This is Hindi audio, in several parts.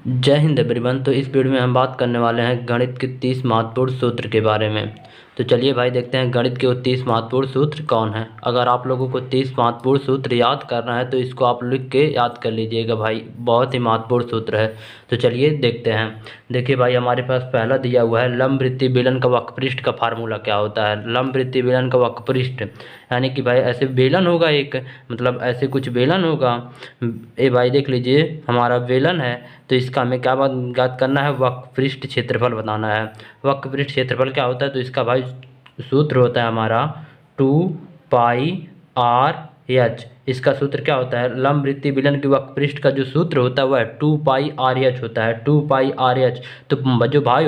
जय हिंद एवरीवन। तो इस वीडियो में हम बात करने वाले हैं गणित के 30 महत्वपूर्ण सूत्र के बारे में। तो चलिए भाई देखते हैं गणित के वो 30 महत्वपूर्ण सूत्र कौन है। अगर आप लोगों को 30 महत्वपूर्ण सूत्र याद करना है तो इसको आप लिख के याद कर लीजिएगा भाई, बहुत ही महत्वपूर्ण सूत्र है। तो चलिए देखते हैं। देखिए भाई, हमारे पास पहला दिया हुआ है लंब वृत्तीय बेलन का वक्रपृष्ठ का फार्मूला क्या होता है। लंब वृत्तीय बेलन का वक्रपृष्ठ यानी कि भाई ऐसे बेलन होगा एक, मतलब ऐसे कुछ बेलन होगा। ये भाई देख लीजिए हमारा बेलन है, तो इसका हमें क्या ज्ञात करना है, वक्रपृष्ठ क्षेत्रफल बताना है। वक्रपृष्ठ क्षेत्रफल क्या होता है, तो इसका भाई सूत्र होता है हमारा 2πr/h। इसका सूत्र क्या होता है, लंब वृत्तीय बेलन के वक्रपृष्ठ का जो सूत्र होता है वह 2πr/h होता है, 2πr/h। तो जो भाई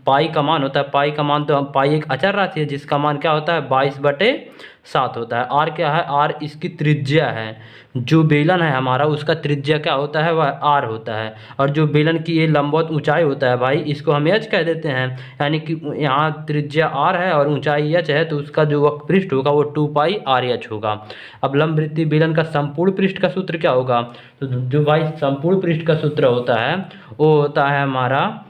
पाई का मान होता है, पाई का मान तो पाई एक अचर राशि है जिसका मान क्या होता है 22/7 होता है। आर क्या है, आर इसकी त्रिज्या है। जो बेलन है हमारा उसका त्रिज्या क्या होता है, वह आर होता है। और जो बेलन की ये लंबवत ऊंचाई होता है भाई, इसको हम एच कह देते हैं। यानी कि यहाँ त्रिज्या आर है और ऊंचाई एच है, तो उसका जो वक्रपृष्ठ होगा वो 2πr/h होगा। अब लंब वृत्तीय बेलन का संपूर्ण पृष्ठ का सूत्र क्या होगा, तो जो भाई संपूर्ण पृष्ठ का सूत्र होता है वो होता है हमारा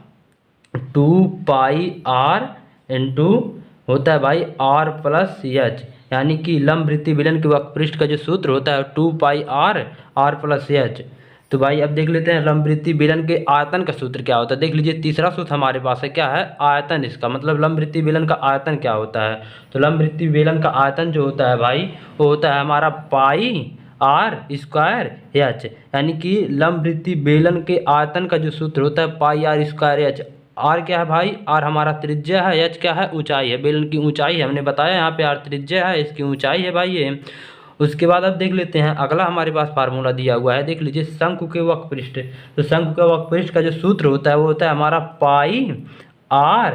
2πr इंटू होता है भाई r+h। यानी कि लंब वृत्तीय बेलन के वक्रपृष्ठ का जो सूत्र होता है 2πr+h। तो भाई अब देख लेते हैं लंब वृत्तीय बेलन के आयतन का सूत्र क्या होता है। देख लीजिए तीसरा सूत्र हमारे पास है, क्या है, आयतन। इसका मतलब लंब वृत्तीय बेलन का आयतन क्या होता है, तो लंब वृत्तीय बेलन का आयतन जो होता है भाई वो होता है हमारा πr²h। यानी कि लंब वृत्तीय बेलन के आयतन का जो सूत्र होता है πr²h। आर क्या है भाई, आर हमारा त्रिज्या है, एच क्या है, ऊंचाई है, बेलन की ऊंचाई है। हमने बताया यहाँ पे आर त्रिज्या है, इसकी ऊंचाई है भाई ये। उसके बाद अब देख लेते हैं अगला हमारे पास फार्मूला दिया हुआ है। देख लीजिए शंकु के वक्रपृष्ठ, तो शंकु के वक्रपृष्ठ का जो सूत्र होता है वो होता है हमारा πr/l।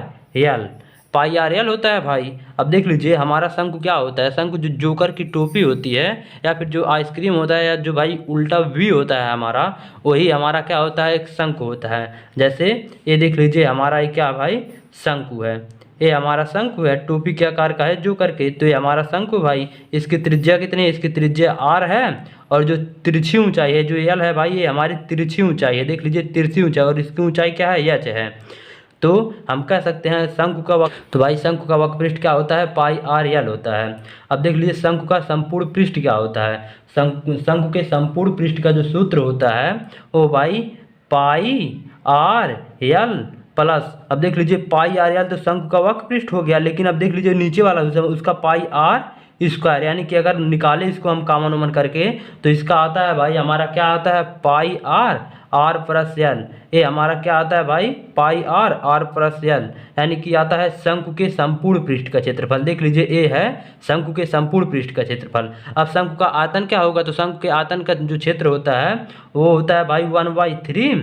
πr/l होता है भाई। अब देख लीजिए हमारा शंकु क्या होता है, शंकु जो जोकर की टोपी होती है या फिर जो आइसक्रीम होता है या जो भाई उल्टा वी होता है हमारा, वही हमारा क्या होता है, एक शंकु होता है। जैसे ये देख लीजिए हमारा ये क्या भाई, शंकु है। ये हमारा शंकु है, टोपी के आकार का है जोकर के, तो ये हमारा शंकु भाई। इसकी त्रिज्या कितनी है, इसकी त्रिज्या आर है और जो तिरछी ऊंचाई है जो एल है भाई, ये हमारी तिरछी ऊंचाई है। देख लीजिए तिरछी ऊंचाई, और इसकी ऊंचाई क्या है, एच है। तो हम कह सकते हैं शंकु का तो भाई शंकु का वक्रपृष्ठ क्या होता है, πr/l होता है। अब देख लीजिए शंकु का संपूर्ण पृष्ठ क्या होता है। शंकु के संपूर्ण पृष्ठ का जो सूत्र होता है वो भाई πr/l प्लस, अब देख लीजिए πr/l तो शंकु का वक्रपृष्ठ हो गया, लेकिन अब देख लीजिए नीचे वाला उसका πr²। यानी कि अगर निकाले इसको हम कॉमन उमन करके तो इसका आता है भाई हमारा क्या आता है πr+l। ये हमारा क्या आता है भाई πr+l, यानी कि आता है शंकु के संपूर्ण पृष्ठ का क्षेत्रफल। देख लीजिए ये है शंकु के संपूर्ण पृष्ठ का क्षेत्रफल। अब शंकु का आयतन क्या होगा, तो शंकु के आयतन का जो क्षेत्र होता है वो होता है भाई 1/3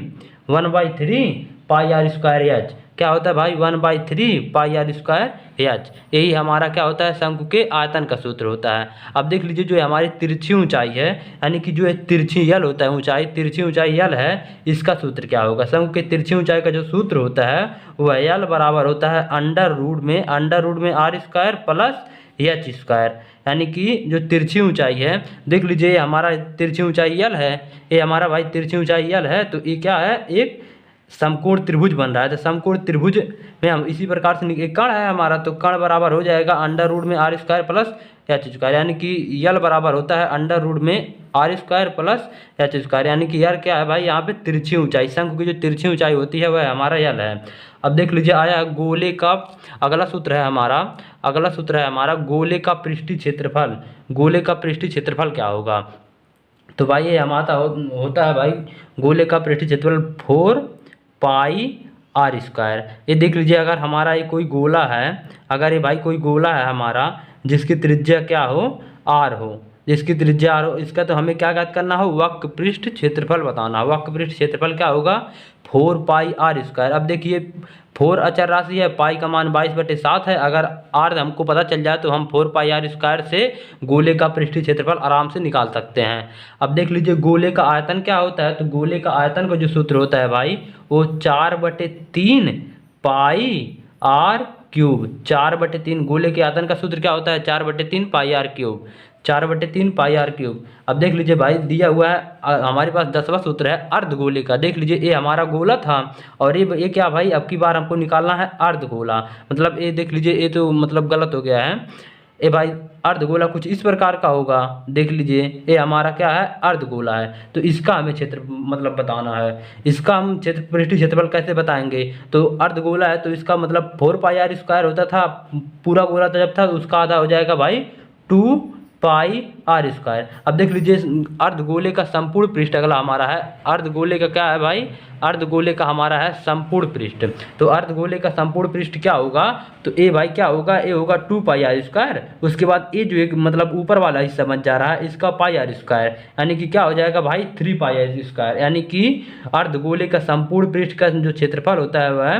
πr²h। क्या होता है भाई 1/3 πr²h। यही हमारा क्या होता है, शंकु के आयतन का सूत्र होता है। अब देख लीजिए जो हमारी तिरछी ऊंचाई है, यानी कि जो तिरछी यल होता है, ऊंचाई तिरछी ऊंचाई यल है, इसका सूत्र क्या होगा। शंकु के तिरछी ऊंचाई का जो सूत्र होता है वह यल बराबर होता है अंडर रूट में r² + h²। यानी कि जो तिरछी ऊंचाई है, देख लीजिए हमारा तिरछी ऊंचाई यल है, ये हमारा भाई तिरछी ऊंचाई यल है, तो ये क्या है, एक समकोण त्रिभुज बन रहा है। तो समकोण त्रिभुज में हम इसी प्रकार से एक कण है हमारा, तो कण बराबर हो जाएगा अंडर रूट में r² + h²। यानी कि यल बराबर होता है अंडर रूट में r² + h²। यानी कि यल क्या है भाई, यहाँ पे तिरछी ऊंचाई, शंकु की जो तिरछी ऊंचाई होती है वह हमारा यल है। अब देख लीजिए आया गोले का अगला सूत्र है हमारा गोले का पृष्ठीय क्षेत्रफल। गोले का पृष्ठीय क्षेत्रफल क्या होगा, तो भाई ये हमारा होता है भाई गोले का पृष्ठीय क्षेत्रफल 4πr²। ये देख लीजिए अगर हमारा ये कोई गोला है, अगर ये भाई कोई गोला है हमारा जिसकी त्रिज्या क्या हो, आर हो, जिसकी त्रिज्या आर हो, इसका तो हमें क्या ज्ञात करना हो, वक्रपृष्ठ क्षेत्रफल बताना। वक्रपृष्ठ क्षेत्रफल क्या होगा 4πr²। अब देखिए 4 अचर राशि है, पाई का मान 22/7 है। अगर आर हमको पता चल जाए तो हम 4πr² से गोले का पृष्ठीय क्षेत्रफल आराम से निकाल सकते हैं। अब देख लीजिए गोले का आयतन क्या होता है, तो गोले का आयतन का जो सूत्र होता है भाई वो 4/3 πr³। 4/3 गोले के आयतन का सूत्र क्या होता है, 4/3 πr³। 4/3 पाई आर क्यूब। अब देख लीजिए भाई दिया हुआ है हमारे पास 10वां सूत्र है अर्धगोले का। देख लीजिए ये हमारा गोला था और ये क्या भाई, अब की बार हमको निकालना है अर्धगोला। मतलब ये देख लीजिए ये तो मतलब गलत हो गया है। ये भाई अर्धगोला कुछ इस प्रकार का होगा। देख लीजिए ये हमारा क्या है, अर्धगोला है। तो इसका हमें क्षेत्र मतलब बताना है। इसका हम क्षेत्र पृष्ठीय क्षेत्रफल कैसे बताएंगे? तो अर्धगोला है तो इसका मतलब 4 पाई आर स्क्वायर होता था। पूरा गोला तो जब था उसका आधा हो जाएगा भाई 2 पाई आर स्क्वायर। अब देख लीजिए अर्धगोले का संपूर्ण पृष्ठ अगला हमारा है। अर्धगोले का क्या है भाई, अर्धगोले का हमारा है संपूर्ण पृष्ठ। तो अर्धगोले का संपूर्ण पृष्ठ क्या होगा, तो ए भाई क्या होगा, ए होगा 2 पाई आर स्क्वायर। उसके बाद ये जो एक मतलब ऊपर वाला हिस्सा बन जा रहा है इसका पाई आर स्क्वायर, यानी कि क्या हो जाएगा भाई 3 पाई आर स्क्वायर। यानी कि अर्धगोले का संपूर्ण पृष्ठ का जो क्षेत्रफल होता है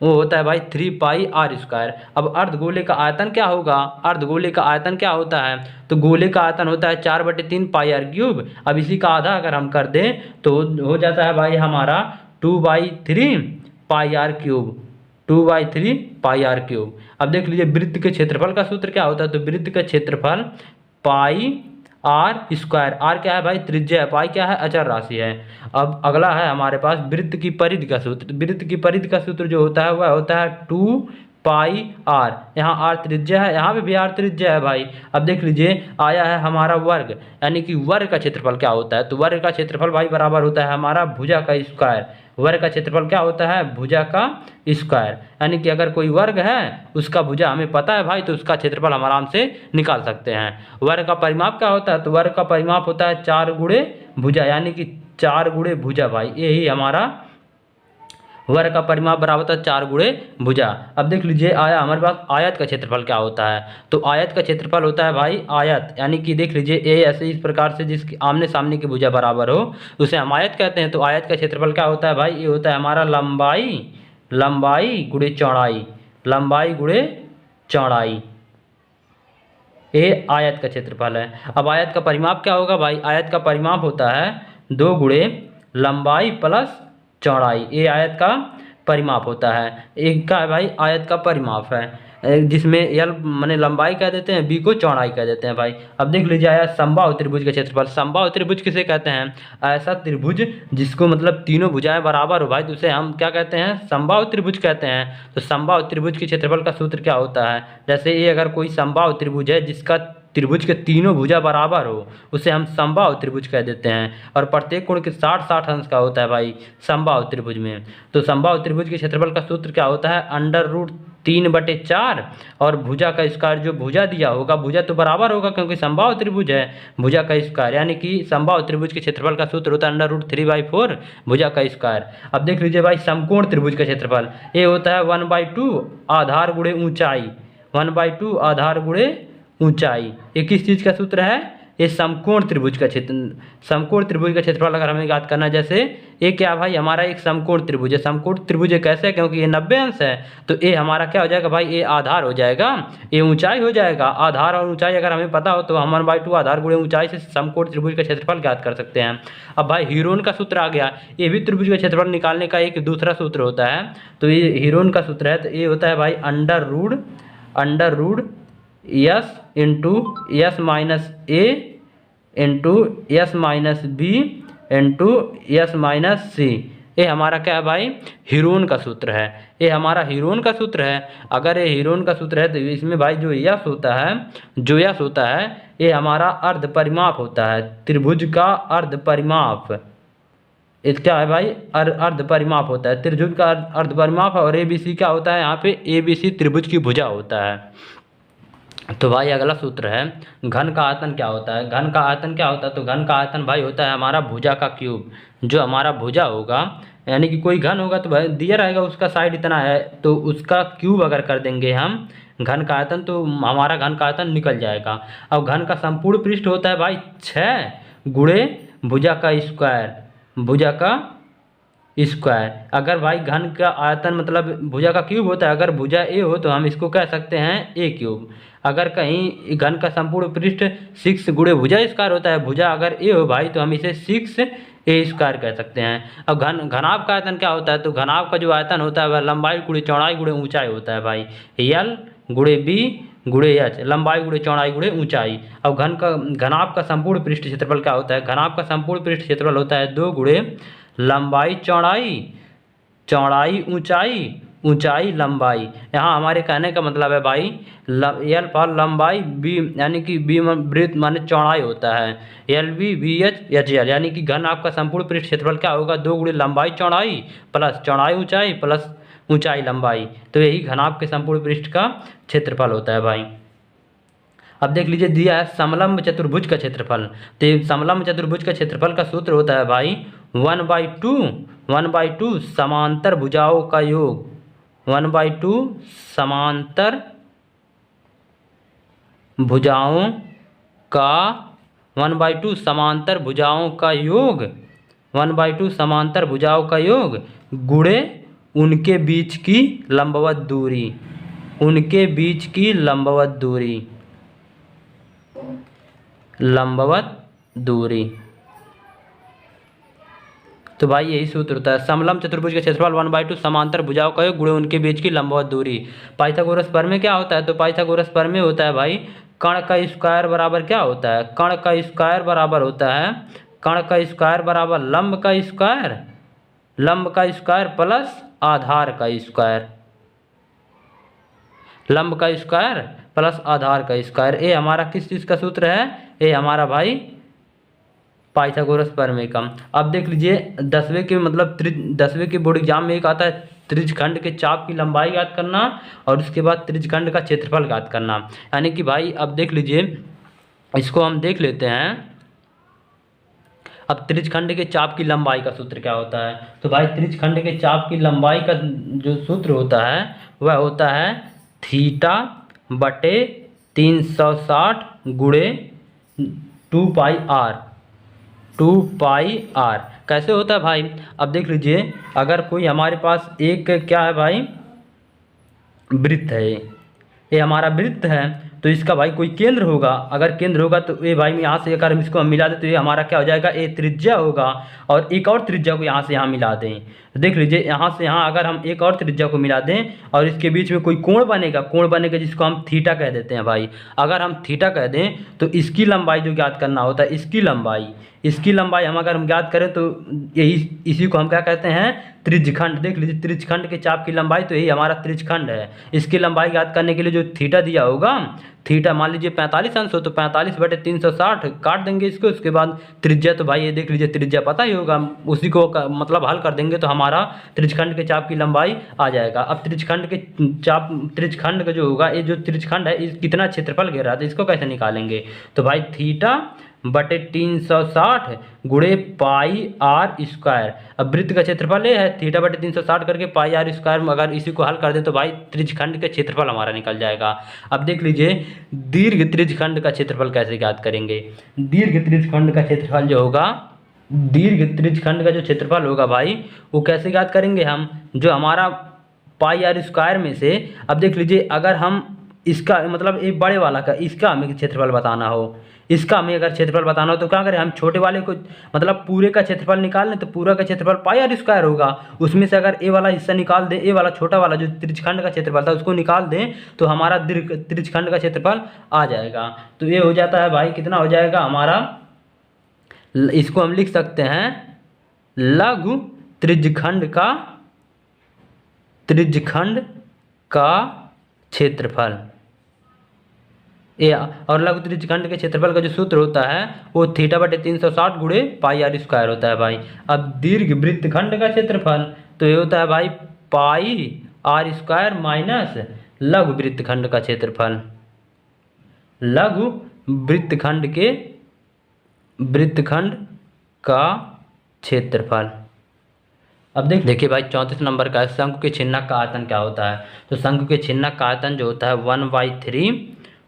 वो होता है भाई 3 पाई आर स्क्वायर। अब अर्धगोले का आयतन क्या होगा, अर्धगोले का आयतन क्या होता है, तो गोले का आयतन होता है 4/3 पाई आर क्यूब। अब इसी का आधा अगर हम कर दें तो हो जाता है भाई हमारा 2/3 pi r cube, 2/3 pi r cube. अब देख लीजिए वृत्त के क्षेत्रफल का सूत्र क्या होता है, तो वृत्त का क्षेत्रफल पाई आर स्क्वायर। आर क्या है भाई, त्रिज्या है, पाई क्या है, अचर राशि है। अब अगला है हमारे पास वृत्त की परिधि का सूत्र। वृत्त की परिधि का सूत्र जो होता है वह होता है 2 पाई आर। यहाँ आर त्रिज्या है, यहाँ पे भी आर त्रिज्या है भाई। अब देख लीजिए आया है हमारा वर्ग, यानी कि वर्ग का क्षेत्रफल क्या होता है, तो वर्ग का क्षेत्रफल भाई बराबर होता है हमारा भुजा का स्क्वायर। वर्ग का क्षेत्रफल क्या होता है, भुजा का स्क्वायर। यानी कि अगर कोई वर्ग है उसका भुजा हमें पता है भाई तो उसका क्षेत्रफल हम आराम से निकाल सकते हैं। वर्ग का परिमाप क्या होता है, तो वर्ग का परिमाप होता है 4 गुणे भुजा, यानी कि 4 गुणे भुजा भाई। यही हमारा वर्ग का परिमाप बराबर होता है 4 गुणे भुजा। अब देख लीजिए आया हमारे पास आयत का क्षेत्रफल क्या होता है, तो आयत का क्षेत्रफल होता है भाई आयत, यानी कि देख लीजिए ए ऐसे इस प्रकार से जिसकी आमने सामने की भुजा बराबर हो उसे हम आयत कहते हैं। तो आयत का क्षेत्रफल क्या होता है भाई, ये होता है हमारा लंबाई गुणे चौड़ाई, लंबाई गुणे चौड़ाई, ये आयत का क्षेत्रफल है। अब आयत का परिमाप क्या होगा भाई, आयत का परिमाप होता है 2 गुणे लंबाई प्लस चौड़ाई, ये आयत का परिमाप होता है। एक का भाई आयत का परिमाप है जिसमें एल माने लंबाई कह देते हैं, बी को चौड़ाई कह देते हैं भाई। अब देख लीजिए आया समबाहु त्रिभुज का क्षेत्रफल। समबाहु त्रिभुज किसे कहते हैं, ऐसा त्रिभुज जिसको मतलब तीनों भुजाएं बराबर हो भाई तो उसे हम क्या कहते हैं, समबाहु त्रिभुज कहते हैं। तो समबाहु त्रिभुज के क्षेत्रफल का सूत्र क्या होता है, जैसे ये अगर कोई समबाहु त्रिभुज है जिसका त्रिभुज के तीनों भुजा बराबर हो उसे हम समबाहु त्रिभुज कह देते हैं। और प्रत्येक कोण के 60-60 अंश का होता है भाई समबाहु त्रिभुज में। तो समबाहु त्रिभुज के क्षेत्रफल का सूत्र क्या होता है, √3/4 और भुजा का स्क्वायर। जो भुजा दिया होगा भुजा तो बराबर होगा क्योंकि समबाहु त्रिभुज है, भुजा का स्क्वायर, यानी कि समबाहु त्रिभुज के क्षेत्रफल का सूत्र होता है √3/4 भुजा का स्क्वायर। अब देख लीजिए भाई समकोण त्रिभुज का क्षेत्रफल ये होता है 1/2 आधार गुणे ऊंचाई, 1/2 आधार गुणे ऊंचाई। ये किस चीज़ का सूत्र है, ये समकोण त्रिभुज का क्षेत्र, समकोण त्रिभुज का क्षेत्रफल अगर हमें याद करना है, जैसे ये क्या भाई हमारा एक समकोण त्रिभुज है। समकोण त्रिभुज कैसे है, क्योंकि ये 90 अंश है तो ये हमारा क्या हो जाएगा भाई, ये आधार हो जाएगा, ये ऊंचाई हो जाएगा। आधार और ऊंचाई अगर हमें पता हो तो हम 1/2 आधार गुणे ऊंचाई से समकोण त्रिभुज का क्षेत्रफल ज्ञात कर सकते हैं। अब भाई हीरोन का सूत्र आ गया, ये भी त्रिभुज का क्षेत्रफल निकालने का एक दूसरा सूत्र होता है। तो ये हीरोन का सूत्र है, तो ये होता है भाई under root s into s minus a into s minus b into s minus c. ये हमारा क्या है भाई, हीरोन का सूत्र है। ये हमारा हीरोन का सूत्र है। अगर ये हीरोन का सूत्र है तो इसमें भाई जो यस होता है ये हमारा अर्ध परिमाप होता है, त्रिभुज का अर्ध परिमाप। ये क्या है भाई, अर्ध परिमाप होता है, त्रिभुज का अर्ध परिमाप है। और ABC क्या होता है, यहाँ पे ABC त्रिभुज की भुजा होता है। तो भाई अगला सूत्र है घन का आयतन क्या होता है। घन का आयतन क्या होता है, तो घन का आयतन भाई होता है हमारा भुजा का क्यूब। जो हमारा भुजा होगा यानी कि कोई घन होगा तो भाई दिया रहेगा उसका साइड इतना है तो उसका क्यूब अगर कर देंगे हम घन का आयतन तो हमारा घन का आयतन निकल जाएगा। अब घन का संपूर्ण पृष्ठ होता है भाई 6 गुणे भुजा का स्क्वायर, भुजा का स्क्वायर। अगर भाई घन का आयतन मतलब भुजा का क्यूब होता है, अगर भुजा ए हो तो हम इसको कह सकते हैं ए क्यूब। अगर कहीं घन का संपूर्ण पृष्ठ 6 गुणे भुजा स्क्वायर होता है, भुजा अगर ए हो भाई तो हम इसे 6a स्क्वायर कह सकते हैं। अब घनाभ का आयतन क्या होता है, तो घनाभ का जो आयतन होता है वह लंबाई गुणे चौड़ाई गुणे ऊंचाई होता है भाई। यल गुणे बी गुणे एच, लंबाई गुणे चौड़ाई गुणे ऊंचाई। अब घनाभ का संपूर्ण पृष्ठ क्षेत्रफल क्या होता है? घनाभ का संपूर्ण पृष्ठ क्षेत्रफल होता है 2 गुणे लंबाई चौड़ाई, चौड़ाई ऊंचाई, ऊंचाई लंबाई। यहाँ हमारे कहने का मतलब है भाई एल फॉर लंबाई, बी यानी कि बी वृत्त माने चौड़ाई होता है, L B B H H L, यानी कि घन आपका संपूर्ण पृष्ठ क्षेत्रफल क्या होगा? 2 गुणे लंबाई चौड़ाई प्लस चौड़ाई ऊंचाई प्लस ऊंचाई लंबाई। तो यही घनाभ के संपूर्ण पृष्ठ का क्षेत्रफल होता है भाई। अब देख लीजिए दिया है समलंब चतुर्भुज का क्षेत्रफल। तो ये समलंब चतुर्भुज का क्षेत्रफल का सूत्र होता है भाई 1/2 समांतर भुजाओं का योग, 1/2 समांतर भुजाओं का 1/2 समांतर भुजाओं का योग, 1/2 समांतर भुजाओं का योग गुणे उनके बीच की लंबवत दूरी, उनके बीच की लंबवत दूरी, लंबवत दूरी। तो भाई यही सूत्र होता है समलंब चतुर्भुज का क्षेत्रफल 1/2 समांतर भुजाओं का योग गुणे उनके बीच की लंबवत दूरी। पाइथागोरस प्रमेय क्या होता है? तो पाइथागोरस प्रमेय होता है भाई कर्ण का स्क्वायर बराबर क्या होता है? कर्ण का स्क्वायर बराबर होता है, कर्ण का स्क्वायर बराबर लंब का स्क्वायर, लंब का स्क्वायर प्लस आधार का स्क्वायर, लंब का स्क्वायर प्लस आधार का स्क्वायर। ये हमारा किस चीज़ का सूत्र है? ये हमारा भाई पाइथागोरस प्रमेय का। अब देख लीजिए 10वें के मतलब 10वें के बोर्ड एग्जाम में एक आता है त्रिज्यखंड के चाप की लंबाई ज्ञात करना और उसके बाद त्रिज्यखंड का क्षेत्रफल ज्ञात करना। यानी कि भाई अब देख लीजिए इसको हम देख लेते हैं। अब त्रिज्यखंड के चाप की लंबाई का सूत्र क्या होता है? तो भाई त्रिज्यखंड के चाप की लंबाई का जो सूत्र होता है वह होता है थीटा बटे 360 गुणे 2 पाई आर, 2 पाई आर। कैसे होता है भाई? अब देख लीजिए अगर कोई हमारे पास एक क्या है भाई वृत्त है, ये हमारा वृत्त है, तो इसका भाई कोई केंद्र होगा। अगर केंद्र होगा तो ये भाई यहाँ से अगर हम इसको हम मिला दें तो ये हमारा क्या हो जाएगा? ये त्रिज्या होगा और एक और त्रिज्या को यहाँ से यहाँ मिला दें। तो देख लीजिए यहाँ से यहाँ अगर हम एक और त्रिज्या को मिला दें और इसके बीच में कोई कोण बनेगा, कोण बनेगा जिसको हम थीटा कह देते हैं भाई। अगर हम थीटा कह दें तो इसकी लंबाई जो ज्ञात करना होता है, इसकी लंबाई, इसकी लंबाई हम अगर हम ज्ञात करें तो यही इसी को हम क्या कहते हैं? त्रिज्यखंड। देख लीजिए त्रिज्यखंड के चाप की लंबाई तो यही हमारा त्रिज्यखंड है। इसकी लंबाई ज्ञात करने के लिए जो थीटा दिया होगा, थीटा मान लीजिए 45 अंश हो तो 45 बटे 360 काट देंगे इसको। उसके बाद त्रिज्या तो भाई ये देख लीजिए त्रिज्या पता ही होगा, उसी को मतलब हल कर देंगे तो हमारा त्रिज्यखंड के चाप की लंबाई आ जाएगा। अब त्रिज्यखंड के चाप, त्रिज्यखंड का जो होगा, ये जो त्रिज्यखंड है इस कितना क्षेत्रफल घेर रहा है तो इसको कैसे निकालेंगे? तो भाई थीटा बटे 360 गुणे पाई आर स्क्वायर। अब वृत्त का क्षेत्रफल ये है थीटा बटे 360 करके पाई आर स्क्वायर, अगर इसी को हल कर दें तो भाई त्रिज्यखंड का क्षेत्रफल हमारा निकल जाएगा। अब देख लीजिए दीर्घ त्रिज्यखंड का क्षेत्रफल कैसे ज्ञात करेंगे? दीर्घ त्रिज्यखंड का क्षेत्रफल जो होगा, दीर्घ त्रिज्यखंड का जो क्षेत्रफल होगा भाई वो कैसे ज्ञात करेंगे हम? जो हमारा पाई आर स्क्वायर में से, अब देख लीजिए अगर हम इसका मतलब एक बड़े वाला का इसका हमें क्षेत्रफल बताना हो, इसका हमें अगर क्षेत्रफल बताना हो तो क्या करें? हम छोटे वाले को मतलब पूरे का क्षेत्रफल निकाल लें तो पूरा का क्षेत्रफल पाई आर स्क्वायर होगा। उसमें से अगर ए वाला हिस्सा निकाल दें, ए वाला छोटा वाला जो त्रिज्यखंड का क्षेत्रफल था उसको निकाल दें तो हमारा दीर्घ त्रिज्यखंड का क्षेत्रफल आ जाएगा। तो ये हो जाता है भाई कितना हो जाएगा हमारा? इसको हम लिख सकते हैं लघु त्रिज्यखंड का क्षेत्रफल। और लघु त्रिज्यखंड के क्षेत्रफल का जो सूत्र होता है वो थीटा बटे 360 गुणे पाई आर स्क्वायर होता है भाई। अब दीर्घ वृत्तखंड का क्षेत्रफल तो ये होता है भाई पाई आर स्क्वायर माइनस लघु वृत्तखंड का क्षेत्रफल, लघु वृत्तखंड का क्षेत्रफल। अब देखिए भाई 34 नंबर का शंकु के छिन्नक का आयतन क्या होता है? तो शंकु के छिन्नक का आयतन जो होता है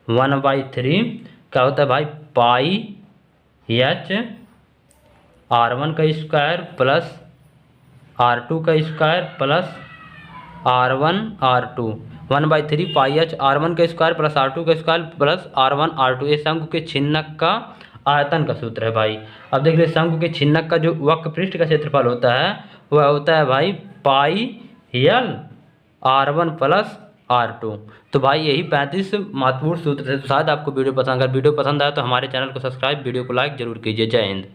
1/3 क्या होता है भाई? पाई एच R1 का स्क्वायर प्लस R2 का स्क्वायर प्लस R1 R2, 1/3 पाई एच R1 का स्क्वायर प्लस R2 का स्क्वायर प्लस R1 R2। ये शंकु के छिन्नक का आयतन का सूत्र है भाई। अब देख लीजिए शंकु के छिन्नक का जो वक्र पृष्ठ का क्षेत्रफल होता है वह होता है भाई pi L R1 plus R2। तो भाई यही 35 महत्वपूर्ण सूत्र थे। तो शायद आपको वीडियो पसंद, अगर वीडियो पसंद आया तो हमारे चैनल को सब्सक्राइब, वीडियो को लाइक जरूर कीजिए। जय हिंद।